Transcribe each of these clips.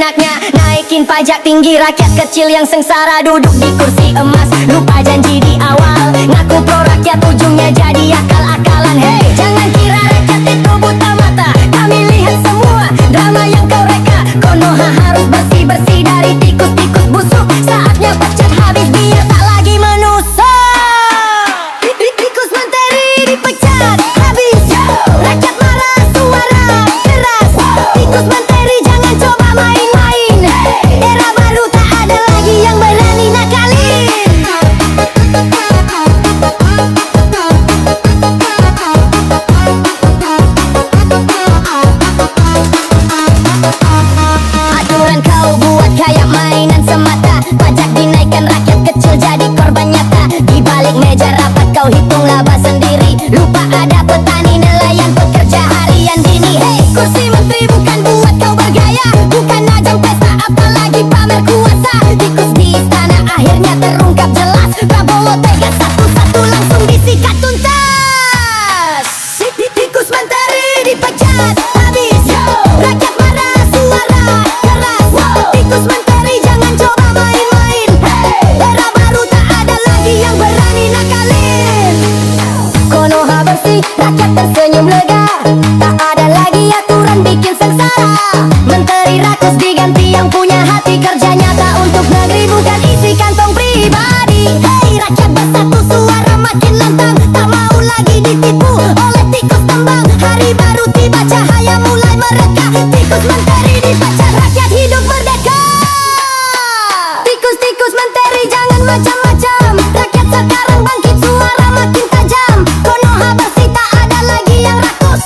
seenaknya naikin pajak tinggi, rakyat kecil yang sengsara duduk di kursi emas. Lupa janji di awal, ngaku pro rakyat ujungnya jadi akal-akalan. Hey, jangan kira rakyat itu buta mata, kami lihat semua drama yang kau reka. Konoha harus bersih-bersih dari tikus-tikus busuk, saatnya pecat habis biar tak lagi menusuk. Tikus menteri dipecat habis, rakyat marah suara keras. Tikus menteri jangan coba main-main, era baru tak ada lagi yang berani nakalin. Aturan kau buat kayak mainan semata, pajak dinaikkan rakyat kecil jadi korban nyata. Di balik meja rapat kau hitung laba sendiri, lupa ada petani nelayan pekerja harian dini. Hey, kursi menteri bukan buat kau bergaya, bukan ajang pesta apalagi pamer kuasa. Tikus di istana akhirnya terungkap jelas, Prabowo tega satu-satu langsung disikat tuntas. Tikus menteri dipecat habis, rakyat marah suara keras. Tikus menteri jangan coba main-main, era baru tak ada lagi yang berani nakalin. Konoha bersih, rakyat tersenyum lega, tak ada lagi aturan bikin sengsara. Menteri rakus diganti yang punya hati kerja nyata untuk negeri bukan isi kantong pribadi. Hei, rakyat bersatu suara makin lantang, tak mau lagi ditipu oleh tikus tembang. Hari baru tiba cahaya mulai mereka, tikus menteri dipecat rakyat hidup merdeka. Tikus-tikus menteri jangan macam-macam, rakyat sekarang bangkit suara makin tajam. Konoha bersih tak ada lagi yang rakus,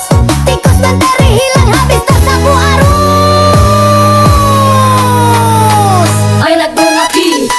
tikus menteri hilang habis tersapu arus. Anak berlaki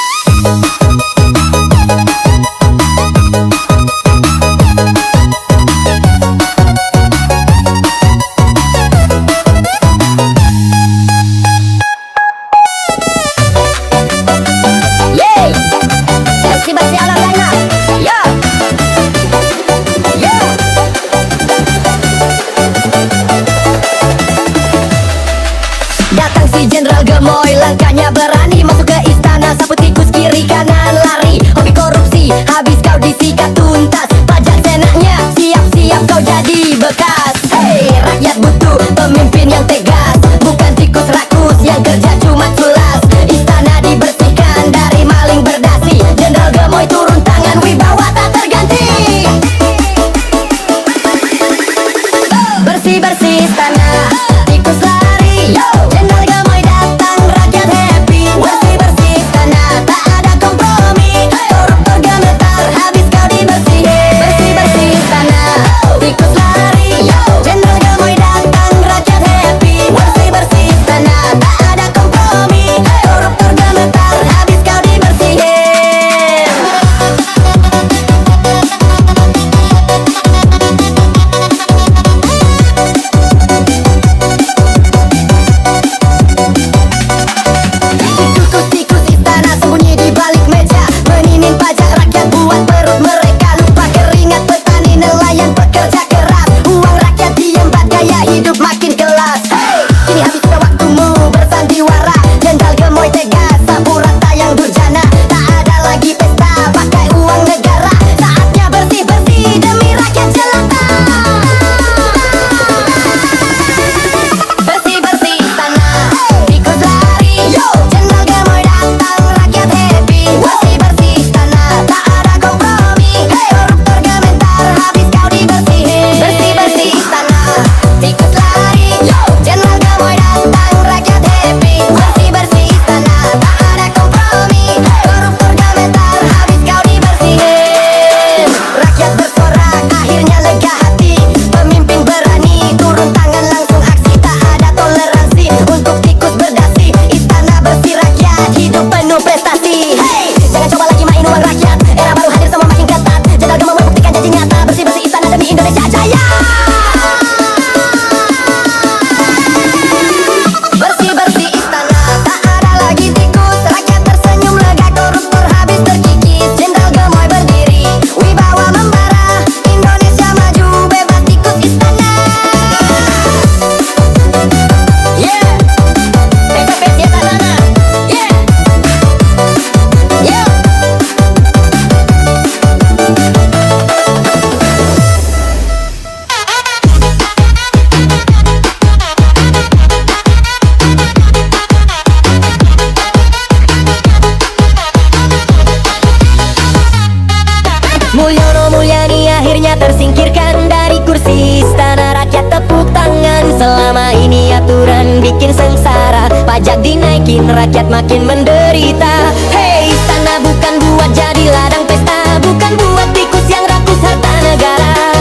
Mulyono Mulyani akhirnya tersingkirkan dari kursi istana rakyat. Tepuk tangan, selama ini aturan bikin sengsara. Pajak dinaikin, rakyat makin menderita. Hei, istana bukan buat jadi ladang pesta, bukan buat tikus yang rakus harta negara.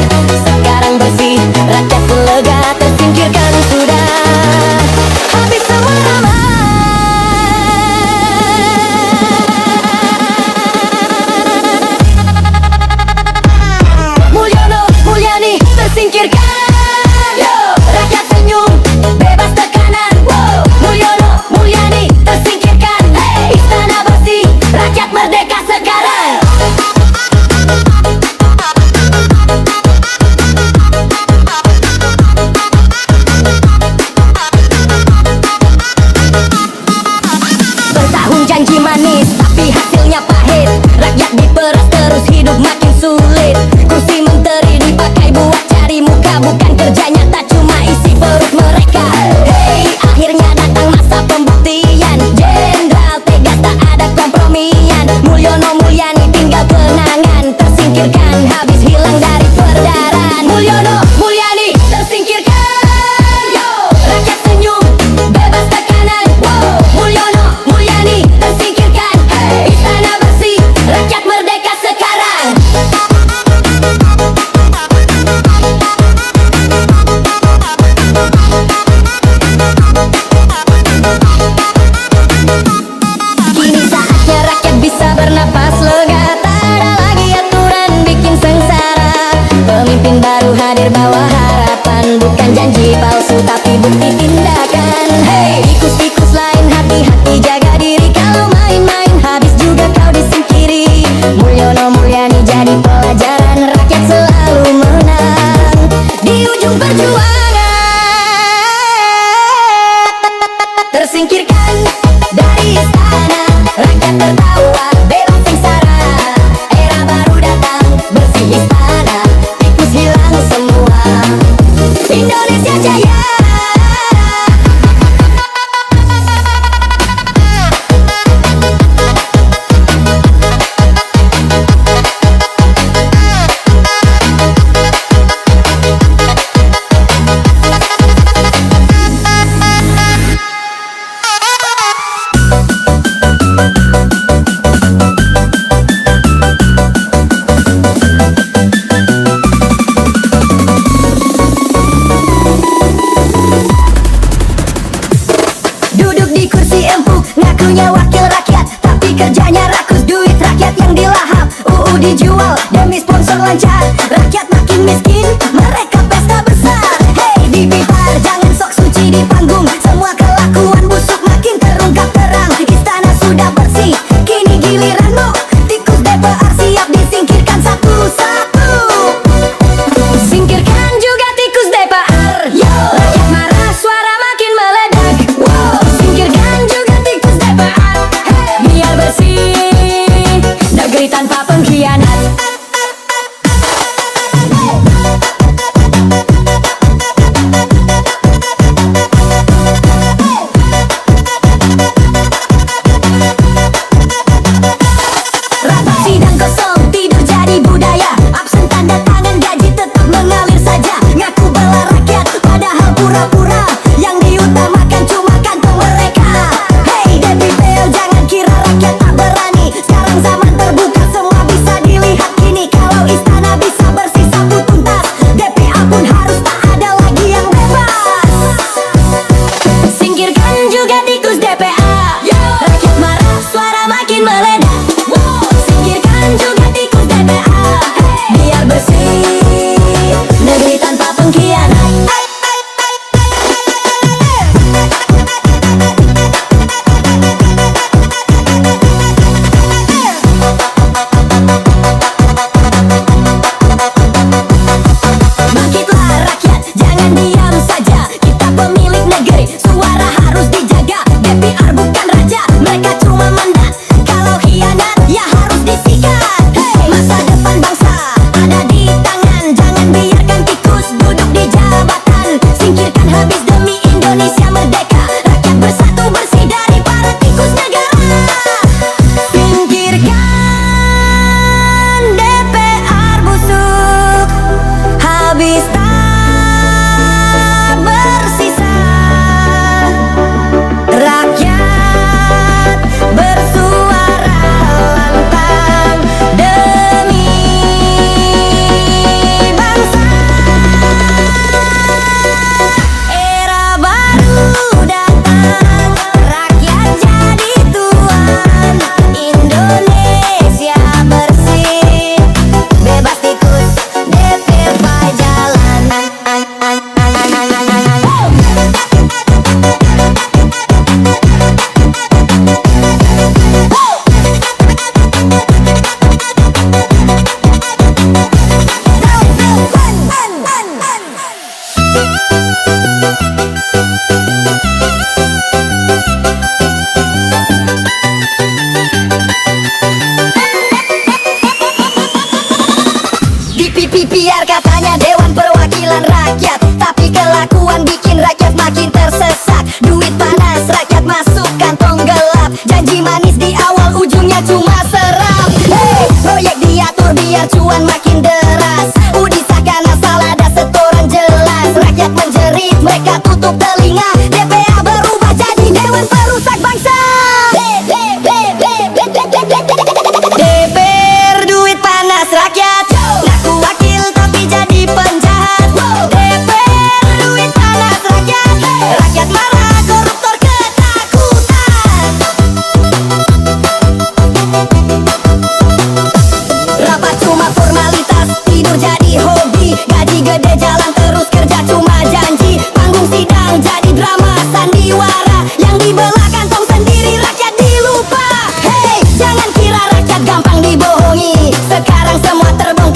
Sekarang bersih, rakyat pun lega, tersingkirkan sudah. Habis semua drama. Tersingkirkan, yo, rakyat senyum, bebas tekanan. Wow, Mulyono Mulyani tersingkirkan. Hey, istana bersih, rakyat merdeka sekarang. Bertahun janji manis, tapi hasilnya pahit. Rakyat diperas terus, hidup makin sulit. Kursi menteri dipakai buat cari muka, bukan kerja nyata, cuma isi perut mereka. Hei, akhirnya datang masa pembuktian. Jenderal tegas, tak ada kompromian. Mulyono Mulyani tinggal kenangan. Tersingkirkan, habis hilang dari peredaran. Mulyono Mulyani tersingkirkan, yo, rakyat senyum, bebas tekanan. Wow, Mulyono Mulyani tersingkirkan. Hey, istana bersih, rakyat merdeka sekarang. Kini saatnya rakyat bisa bernapas lega. Tak ada lagi aturan bikin sengsara. Pemimpin baru hadir bawa harapan, bukan janji palsu tapi bukti tindakan. Hei, tikus-tikus lain hati-hati, jaga diri. Kalau main-main habis juga kau disingkiri. Mulyono Mulyani jadi pelajaran, rakyat selalu menang di ujung perjuangan. Tersingkirkan dari istana, rakyat tertawa, bebas sengsara. Era baru datang, bersih istana, tikus hilang semua. Indonesia jaya. Duduk di kursi empuk, ngakunya wakil rakyat, tapi kerjanya rakus, duit rakyat yang dilahap. UU dijual demi sponsor lancar, rakyat makin miskin, mereka pesta besar. Hei, di Blitar jangan sok suci di panggung, semua kelakuan busuk makin terungkap terang. Istana sudah bersih, kini giliranmu. Tikus DPR siap disingkirkan satu-satu. Singkirkan juga tikus DPR, yo, rakyat marah, suara makin meledak. Wow, singkirkan juga tikus DPR. Hey, biar bersih negeri tanpa pengkhianat. Rapat sidang kosong, tidur jadi budaya. Absen tanda tangan, gaji tetap mengalir saja. Ngaku bela rakyat, padahal pura-pura. Yang diutamakan cuma kantong mereka. Hei, DPPL jangan kira rakyat tak berani. Sekarang zaman terbuka, semua bisa dilihat kini. Biar katanya Dewan Perwakilan Rakyat, tapi kelakuan bikin rakyat makin tersesat. Duit panas rakyat masuk kantong gelap, janji manis di awal ujungnya cuma serap. Hey, proyek diatur biar cuan makin deras, disahkan asal ada setoran jelas. Rakyat menjerit, mereka tutup telinga. DPA berubah jadi Dewan Perusak Bangsa. DPR duit panas rakyat, ngaku wakil tapi jadi penjahat. DPR duit panas rakyat, rakyat marah koruptor ketakutan. Rapat cuma formalitas, tidur jadi hobi. Gaji gede jalan terus kerja cuma janji. Panggung sidang jadi drama sandiwara, yang dibelah kantong sendiri rakyat dilupa. Hey, jangan kira rakyat gampang dibohongi, sekarang semua terbongkar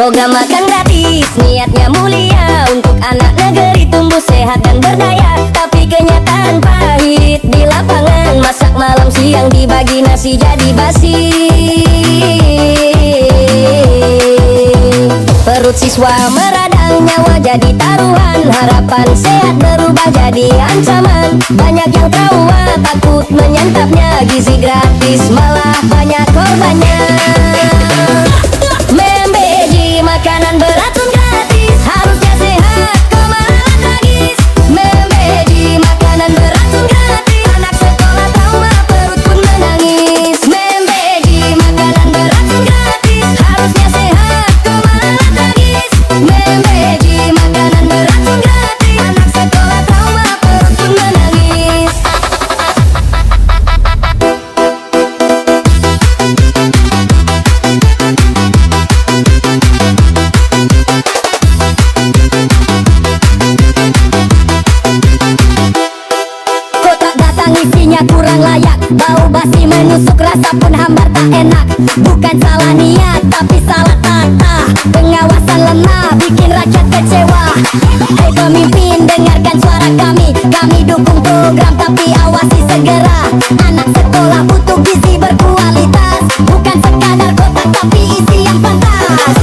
Program makan gratis, niatnya mulia untuk anak negeri tumbuh sehat dan berdaya. Tapi kenyataan pahit di lapangan, masak malam siang dibagi nasi jadi basi. Perut siswa meradang, nyawa jadi taruhan. Harapan sehat berubah jadi ancaman. Banyak yang trauma, takut menyantapnya. Gizi gratis malah banyak korbannya. Membeji makanan beracun gratis, harusnya sehat kok malah tragis. Membeji makanan beracun gratis, anak sekolah trauma perut pun menangis. Membeji makanan beracun gratis, harusnya sehat kok malah tragis. Membeji makanan beracun gratis, anak sekolah trauma perut pun menangis. Kotak datang isinya kurang layak, bau basi menusuk, rasa pun hambar tak enak. Bukan salah niat tapi salah tata, pengawasan lemah bikin rakyat kecewa. Hei pemimpin, dengarkan suara kami. Kami dukung program tapi awasi segera. Anak sekolah butuh gizi berkualitas, bukan sekadar kotak tapi isi yang pantas.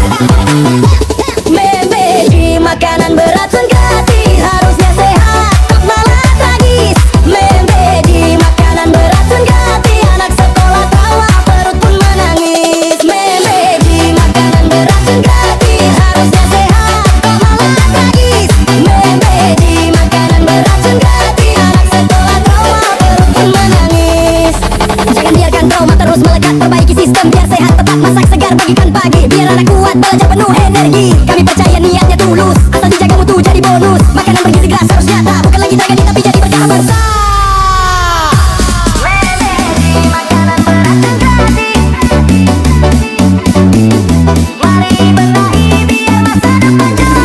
Membeji makanan beracun gratis, harusnya sehat kok malah tragis. Membeji makanan beracun gratis, anak sekolah trauma perut pun menangis. Membeji makanan beracun gratis, harusnya sehat kok malah tragis. Membeji makanan beracun gratis, anak sekolah trauma perut pun menangis. Jangan biarkan trauma terus melekat, perbaiki sistem biar sehat tetap. Masak segar bagikan pagi, biar anak kuat belajar penuh energi. Kami percaya niatnya tulus, asal dijaga mutu jadi bonus. Makanan bergizi keras harus nyata, bukan lagi tragedi tapi jadi berkah besar. Membeji makanan beracun gratis, mari benahi biar masa depan jelas.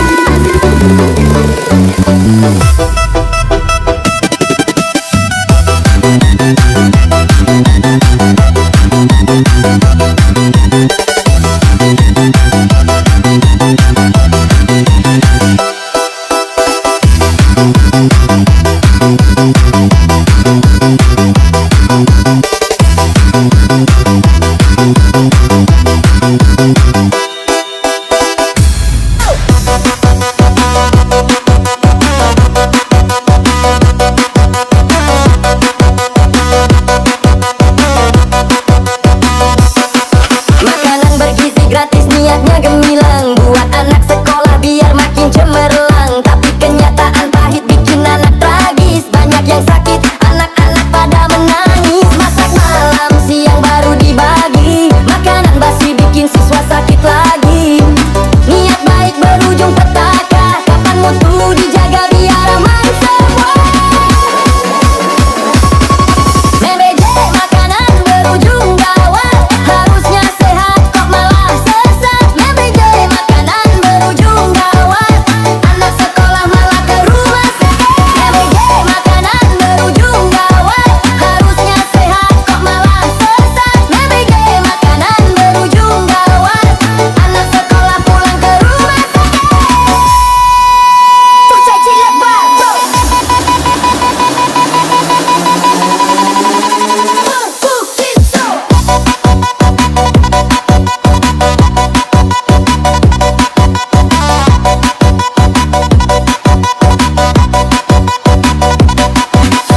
Makanan bergizi gratis niatnya gemilang, buat anak sekolah biar makin cemerlang. Tapi kenyataan pahit bikin anak tragis, banyak yang sakit, anak-anak pada menangis. Masak malam siang baru dibagi, makanan basi bikin siswa sakit lagi. Niat baik berujung petaka, kapan mutu dijaga biar aman semua. Membeji makanan berujung gawat, harusnya sehat kok malah sesat. Membeji makanan berujung gawat, anak sekolah malah ke rumah sakit. Membeji makanan berujung gawat, harusnya sehat kok malah sesat. Membeji makanan berujung gawat, anak sekolah pulang ke rumah sakit. Tuh caci lebar tuh.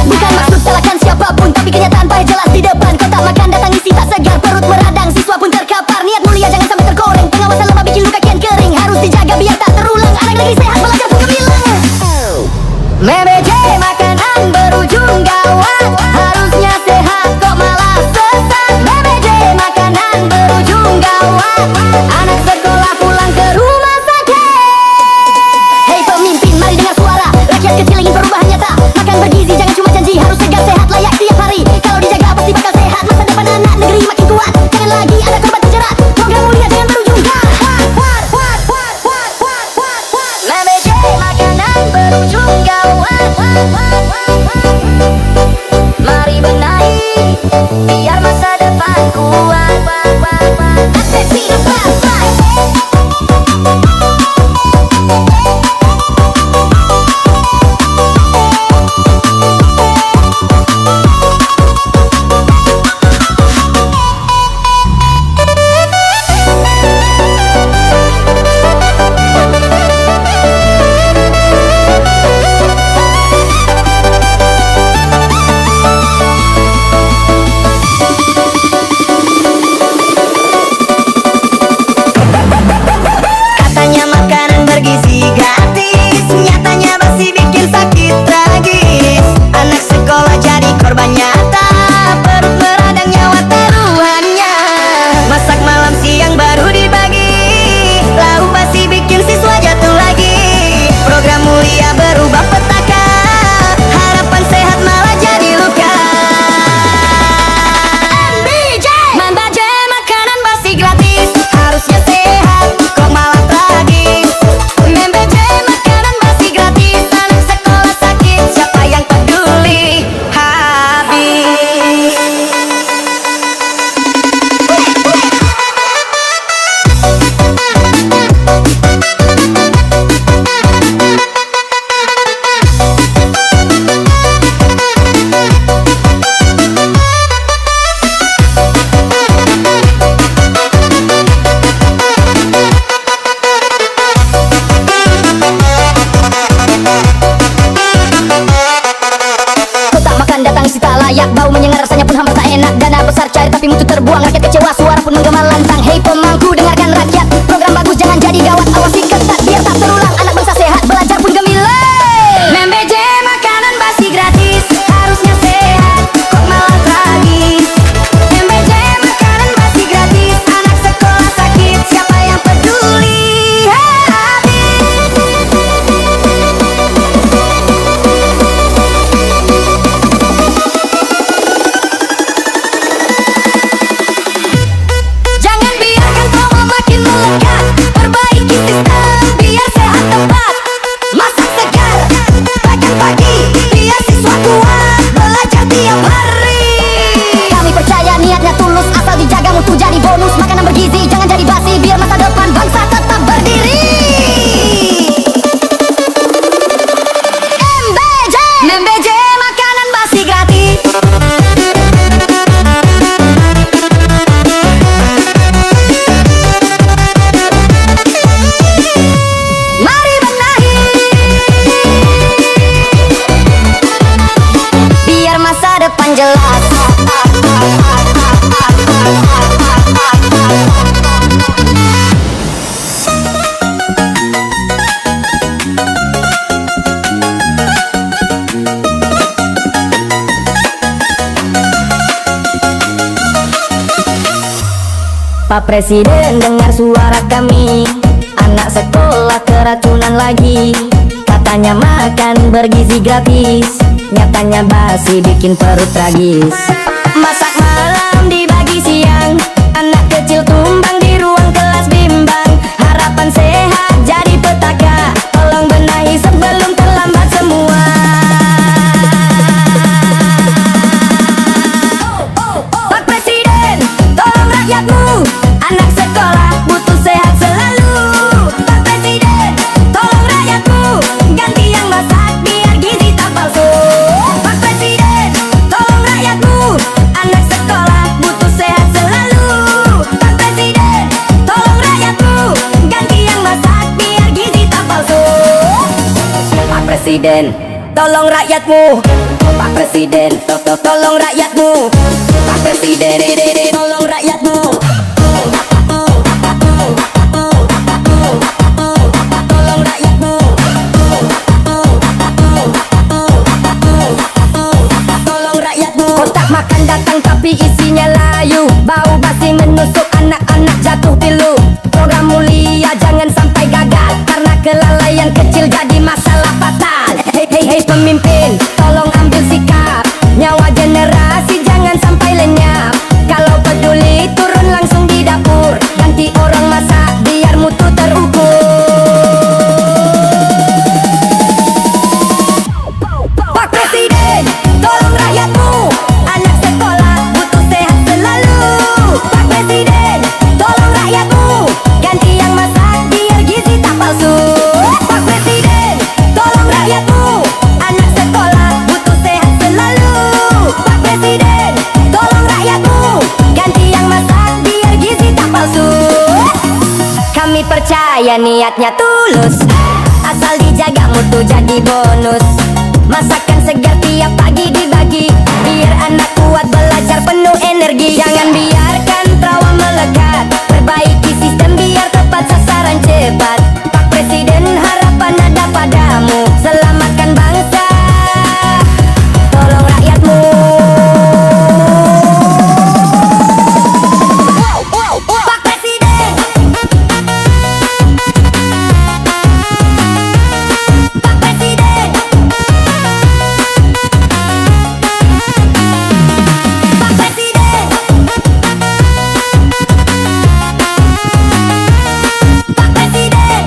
Bukan maksud salahkan siapapun, tapi kenyataan pahit jelas di depan. Kotak makan datang isi tak segar, perut meradang, siswa pun terkapar. Niat mulia jangan sampai terkoreng, pengawasan lemah bikin luka kian kering. Harus dijaga biar tak terulang, anak negeri sehat belajar pun gemilang. Membeji makanan berujung gawat, harusnya sehat kok malah sesat. Membeji makanan berujung gawat, anak sekolah pulang ke rumah sakit. Hei pemimpin, mari dengar suara rakyat kecil ingin perubahan nyata. Makan bergizi jangan cuma janji, harus segar sehat layak tiap hari. Kalau dijaga pasti bakal sehat, masa depan anak negeri makin kuat. Jangan lagi ada korban terjerat, program mulia jangan berujung gawat. Membeji makanan berujung gawat, mari benahi biar masa depan kuat. That's it, see the fly. layak, bau menyengat rasanya pun hampir tak enak. Dana besar cari tapi mutu terbuang, rakyat kecewa suara pun menggema lantang. Hei pemangku dengarkan rakyat, program bagus jangan jadi gawat, awasi ketat biar tak terulang. Anak bangsa sehat belajar pun gemilang. MBJ makanan basi gratis, harusnya sehat kok malah tragis. MBJ makanan basi gratis, anak sekolah sakit siapa yang peduli. Jelas Pak Presiden dengar suara kami, anak sekolah keracunan lagi. Katanya makan bergizi gratis, nyatanya basi bikin perut tragis. Masak malam dibagi siang, anak kecil tumbang di ruang kelas bimbang. Harapan sehat jadi petaka, tolong benahi sebelum terlambat semua. Pak Presiden, tolong rakyatmu, anak sekolah butuh sehat selalu. Pak Presiden, tolong rakyatmu, ganti yang masak biar gizi tak palsu. Pak Presiden, tolong rakyatmu, anak sekolah butuh sehat selalu. Pak Presiden, tolong rakyatmu, ganti yang masak biar gizi tak palsu. Pak Presiden, tolong rakyatmu. Pak Presiden, tolong rakyatmu. Pak Presiden, tolong rakyatmu. Makan datang tapi isinya layu, bau basi menusuk, anak-anak jatuh pilu. Program mulia jangan sampai gagal, karena kelalaian kecil jadi masalah fatal. Hei hei hei pemimpin, tolong ambil sikap, nyawa generasi jangan sampai lenyap. Kalau peduli turun langsung di dapur, ganti orang masak biar mutu terukur. Pak Presiden, tolong rakyatmu, anak sekolah butuh sehat selalu. Pak Presiden, tolong rakyatmu, ganti yang masak biar gizi tak palsu. Saya niatnya tulus, asal dijaga mutu jadi bonus. Masakan segar tiap pagi dibagi, biar anak kuat belajar penuh energi. Jangan biarkan trauma melekat, perbaiki sistem biar tepat sasaran cepat. Pak Presiden harapan ada padamu, selamatkan bangsa, tolong rakyatmu. Pak Presiden, Pak Presiden, Pak Presiden, Pak Presiden,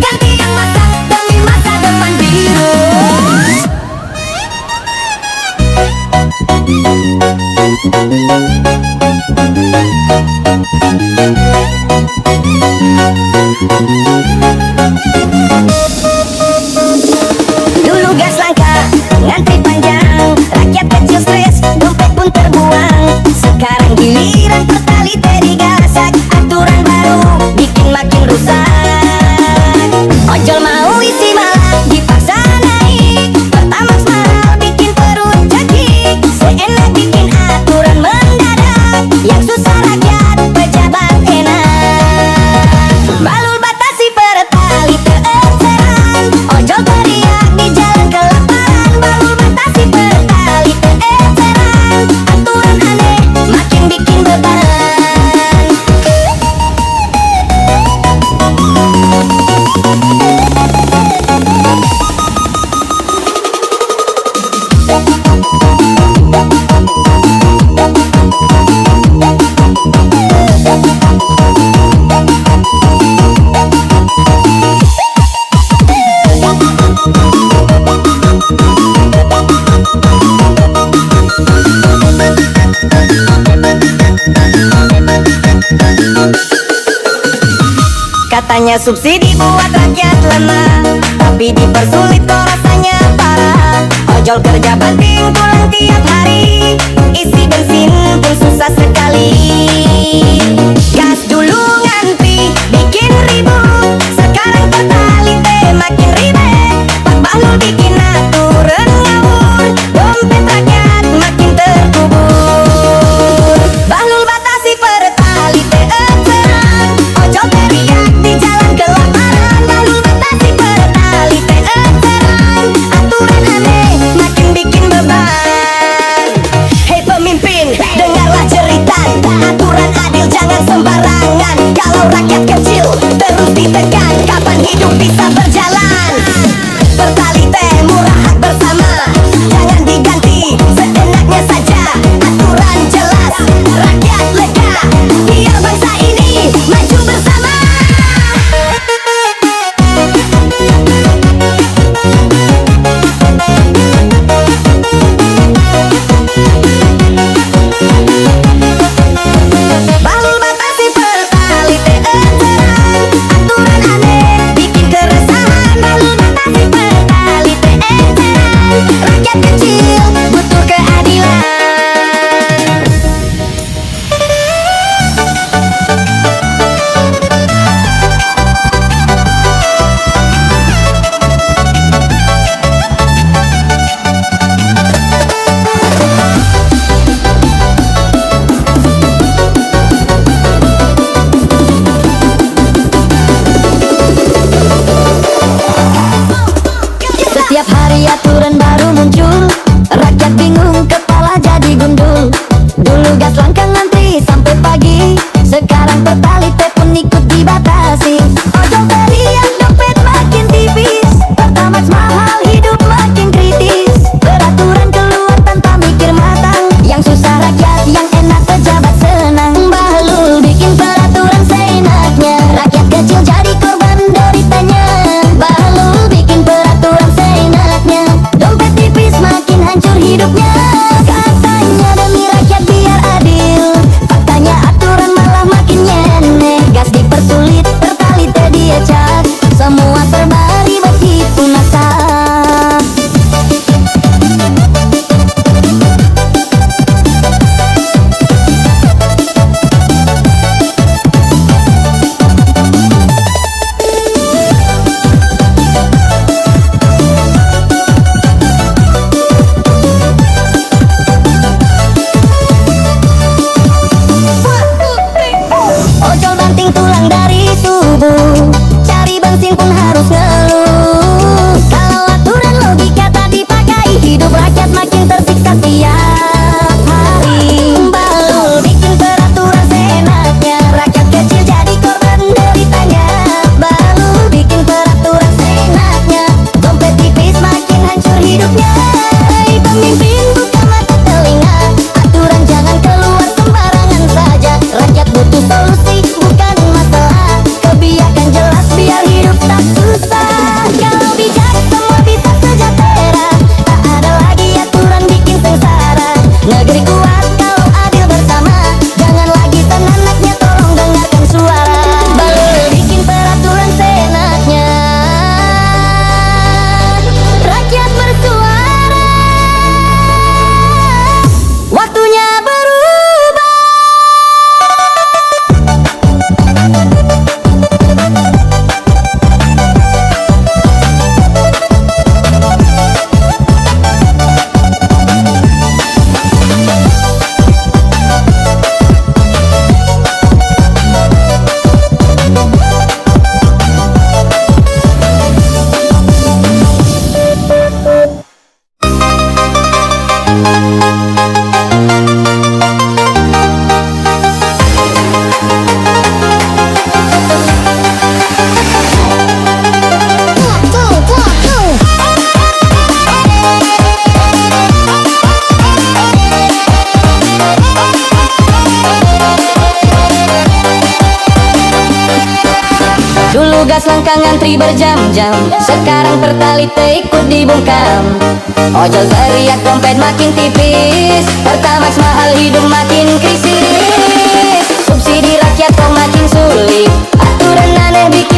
ganti yang masak demi masa depan biru. Dulu gas langka, ngantri panjang, rakyat kecil stres, dompet pun terbuang. Sekarang giliran pertalite digasak, aturan baru bikin makin rusak. Ojol mau isi malah dipaksa naik, pertamax mahal bikin perut cekik. Seenak bikin aturan mendadak, yang susah rakyat pejabat enak. Balul batasi pertalite eceran, ojol teriak di jalan kelaparan. Balul batasi pertalite eceran, aturan aneh makin bikin beban. Katanya subsidi buat rakyat lemah, tapi dipersulit kok rasanya parah. Ojol kerja banting tulang tiap hari, isi bensin pun susah sekali. Gas dulu ngantri bikin ribut, sekarang pertalite makin ribet. Pak Bahlul bikin aturan ngawur, dompet rakyat makin terkubur. Bahlul batasi pertalite eceran, ojol teriak di jalan kelaparan. Bahlul batasi pertalite eceran, aturan aneh makin bikin beban. Hei pemimpin, dengarlah cerita, aturan adil jangan sembarangan. gas langkah ngantri berjam-jam. Sekarang pertalite ikut dibungkam. Ojol teriak dompet makin tipis, Pertamax mahal hidup makin krisis. Subsidi rakyat kok makin sulit, aturan aneh bikin